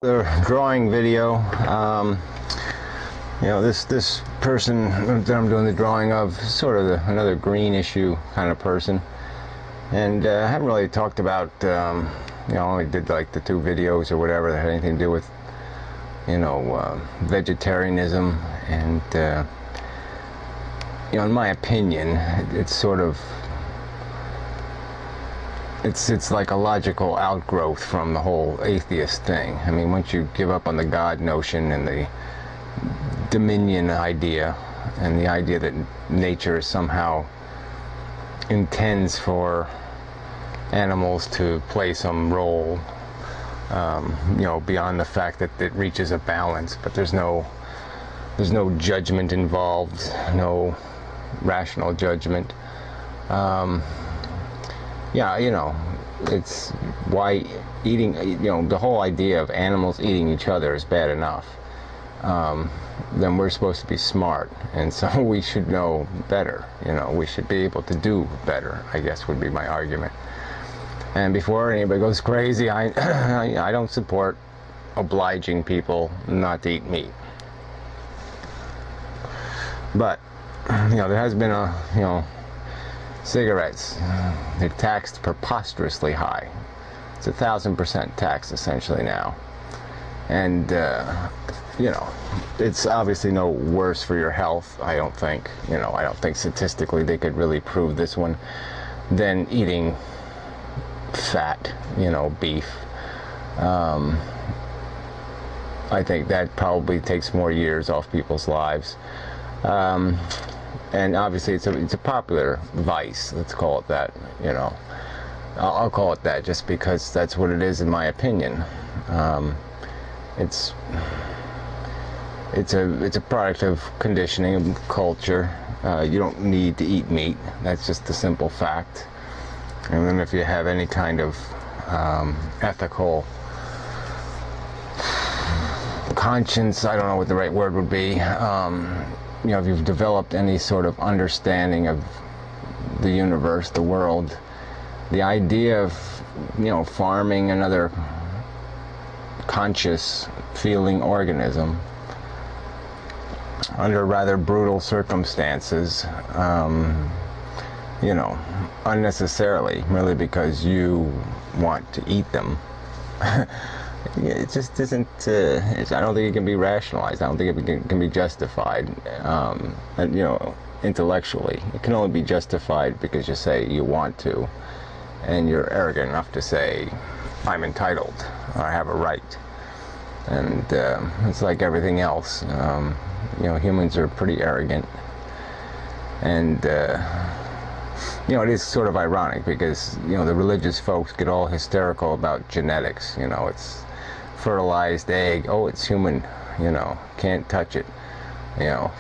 The drawing video. This person that I'm doing the drawing of is sort of another green issue kind of person, and I haven't really talked about. I only did like the two videos or whatever that had anything to do with, vegetarianism, and in my opinion, it's sort of. It's like a logical outgrowth from the whole atheist thing. I mean, once you give up on the God notion and the dominion idea and the idea that nature somehow intends for animals to play some role, beyond the fact that it reaches a balance, but there's no judgment involved, no rational judgment. It's why eating, the whole idea of animals eating each other is bad enough. Then we're supposed to be smart, and so we should know better. We should be able to do better, I guess would be my argument. And before anybody goes crazy, I don't support obliging people not to eat meat. But, there has been cigarettes, they're taxed preposterously high. It's 1,000% tax essentially now, and it's obviously no worse for your health. I don't think statistically they could really prove this one than eating fat, beef. I think that probably takes more years off people's lives. And obviously it's a popular vice, let's call it that. I'll call it that just because that's what it is in my opinion. It's a product of conditioning, of culture. You don't need to eat meat. That's just the simple fact. And then if you have any kind of ethical conscience, I don't know what the right word would be. If you've developed any sort of understanding of the universe, the world, the idea of, farming another conscious feeling organism under rather brutal circumstances, unnecessarily, merely because you want to eat them. It just isn't. I don't think it can be rationalized. I don't think it can be justified. Intellectually, it can only be justified because you say you want to, and you're arrogant enough to say, "I'm entitled, or I have a right." And it's like everything else. Humans are pretty arrogant, and it is sort of ironic because the religious folks get all hysterical about genetics. It's fertilized egg, oh, it's human, can't touch it.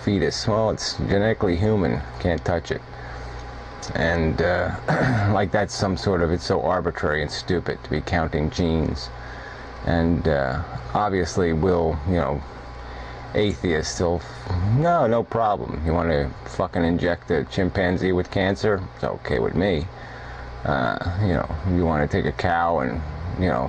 Fetus, well, it's genetically human, can't touch it. And like that's some sort of, it's so arbitrary and stupid to be counting genes. And obviously atheists still, no problem. You want to fucking inject a chimpanzee with cancer? It's okay with me. You want to take a cow and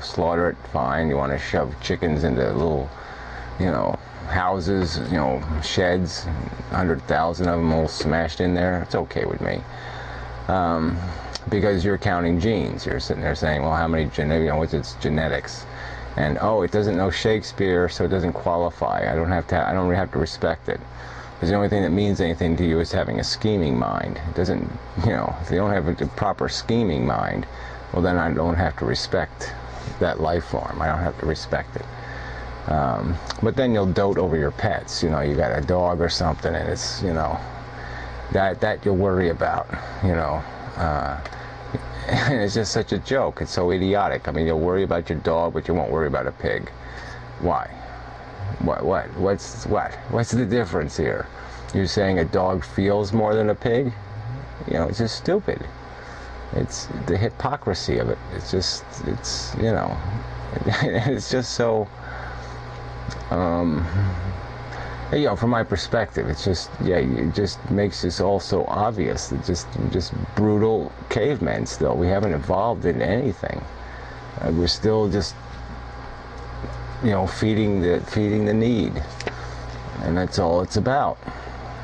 slaughter it, fine. You want to shove chickens into little, houses, sheds, 100,000 of them all smashed in there, it's okay with me. Because you're counting genes. You're sitting there saying, well, how many what's its genetics? And oh, it doesn't know Shakespeare, so it doesn't qualify. I don't really have to respect it. Because the only thing that means anything to you is having a scheming mind. It doesn't, if you don't have a proper scheming mind, well, then I don't have to respect that life form. I don't have to respect it. But then you'll dote over your pets. You got a dog or something, and it's, that you'll worry about, and it's just such a joke. It's so idiotic. I mean, you'll worry about your dog, but you won't worry about a pig. Why? What's the difference here? You're saying a dog feels more than a pig? It's just stupid. It's the hypocrisy of it. It's just so, from my perspective, it's just, it just makes this all so obvious. It's just brutal cavemen still. We haven't evolved into anything. We're still just feeding the need, and that's all it's about.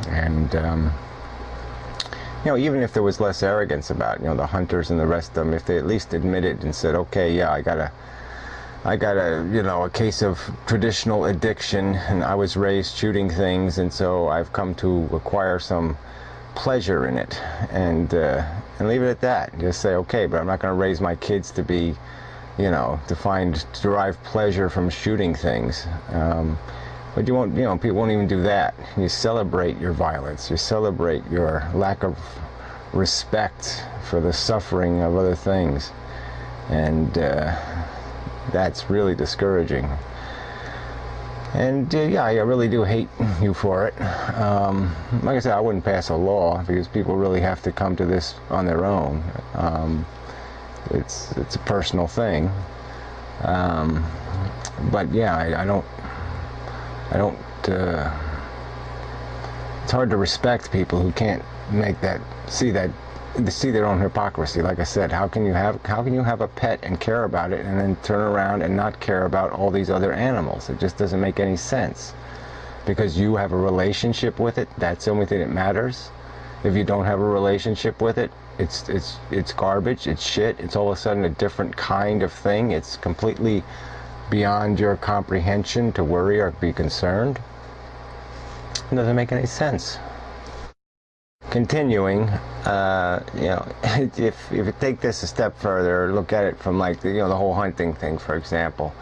And even if there was less arrogance about the hunters and the rest of them, if they at least admitted and said, okay, yeah, I got a case of traditional addiction, and I was raised shooting things, and so I've come to acquire some pleasure in it, and leave it at that. Just say, okay, but I'm not going to raise my kids to be, to derive pleasure from shooting things. But you won't, people won't even do that. You celebrate your violence. You celebrate your lack of respect for the suffering of other things, and that's really discouraging. And yeah, I really do hate you for it. Like I said, I wouldn't pass a law because people really have to come to this on their own. It's a personal thing. But yeah, I don't. It's hard to respect people who can't see their own hypocrisy. Like I said, how can you have a pet and care about it, and then turn around and not care about all these other animals? It just doesn't make any sense. Because you have a relationship with it, that's the only thing that matters. If you don't have a relationship with it, it's garbage, it's shit, it's all of a sudden a different kind of thing. It's completely beyond your comprehension to worry or be concerned. It doesn't make any sense. Continuing, if you take this a step further, look at it from like the whole hunting thing, for example.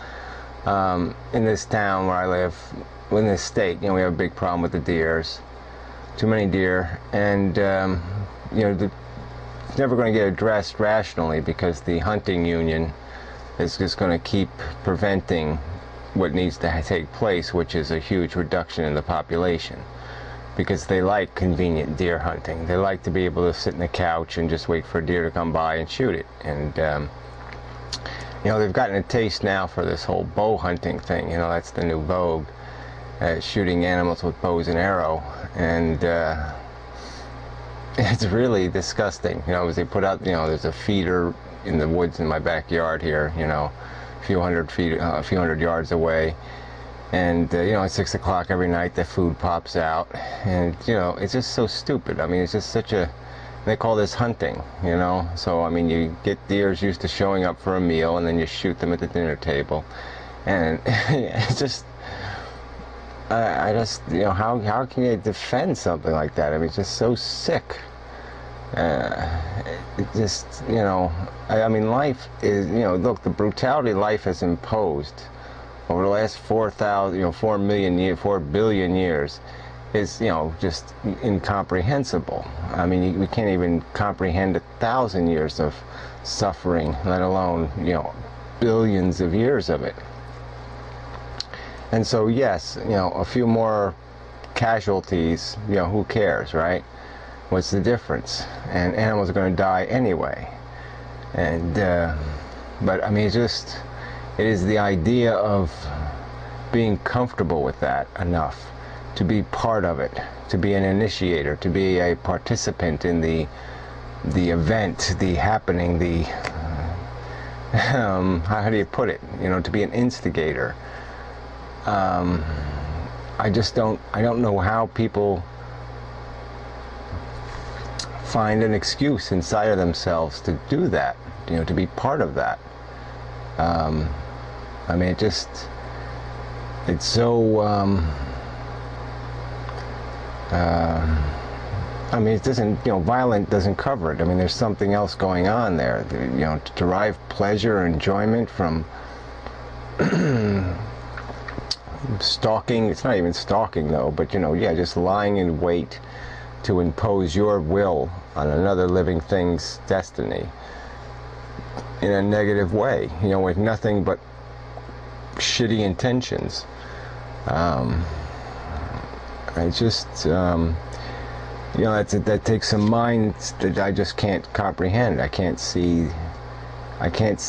In this town where I live, in this state, we have a big problem with the deers. Too many deer, and it's never going to get addressed rationally because the hunting union is just going to keep preventing what needs to take place, which is a huge reduction in the population, because they like convenient deer hunting. They like to be able to sit in the couch and just wait for a deer to come by and shoot it. And they've gotten a taste now for this whole bow hunting thing. That's the new vogue, shooting animals with bows and arrow, and it's really disgusting. As they put out, there's a feeder in the woods in my backyard here, a few hundred yards away, and at 6 o'clock every night the food pops out, and it's just so stupid. I mean, it's just such a, they call this hunting, so I mean, you get deers used to showing up for a meal, and then you shoot them at the dinner table, and it's just, I just, how can you defend something like that? I mean, it's just so sick. It just, I mean, life is, look, the brutality life has imposed over the last 4 billion years is, just incomprehensible. I mean, we can't even comprehend 1,000 years of suffering, let alone, billions of years of it. And so, yes, a few more casualties, who cares, right? What's the difference? And animals are going to die anyway. And but I mean, it is the idea of being comfortable with that enough to be part of it, to be an initiator, to be a participant in the event, the happening, the how do you put it? To be an instigator. I don't know how people find an excuse inside of themselves to do that, to be part of that. I mean, it's so, I mean, it doesn't, violent doesn't cover it. I mean, there's something else going on there, to derive pleasure or enjoyment from stalking. It's not even stalking though, but just lying in wait to impose your will on another living thing's destiny in a negative way, with nothing but shitty intentions. I just, that takes some mind that I just can't comprehend. I can't see, I can't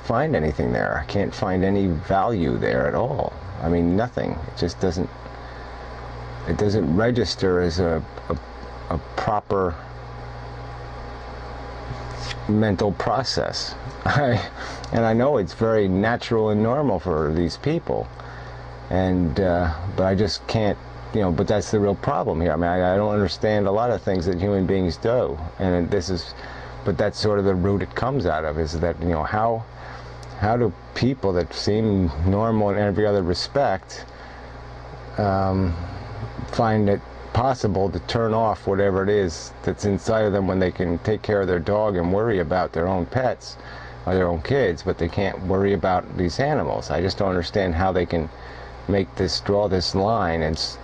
find anything there. I can't find any value there at all. I mean, nothing. It just doesn't, it doesn't register as a proper mental process. And I know it's very natural and normal for these people, and but I just can't, you know, but that's the real problem here. I mean, I don't understand a lot of things that human beings do, and this is, but that's sort of the root it comes out of, is that, you know, how do people that seem normal in every other respect find it possible to turn off whatever it is that's inside of them when they can take care of their dog and worry about their own pets or their own kids, but they can't worry about these animals. I just don't understand how they can make this, draw this line and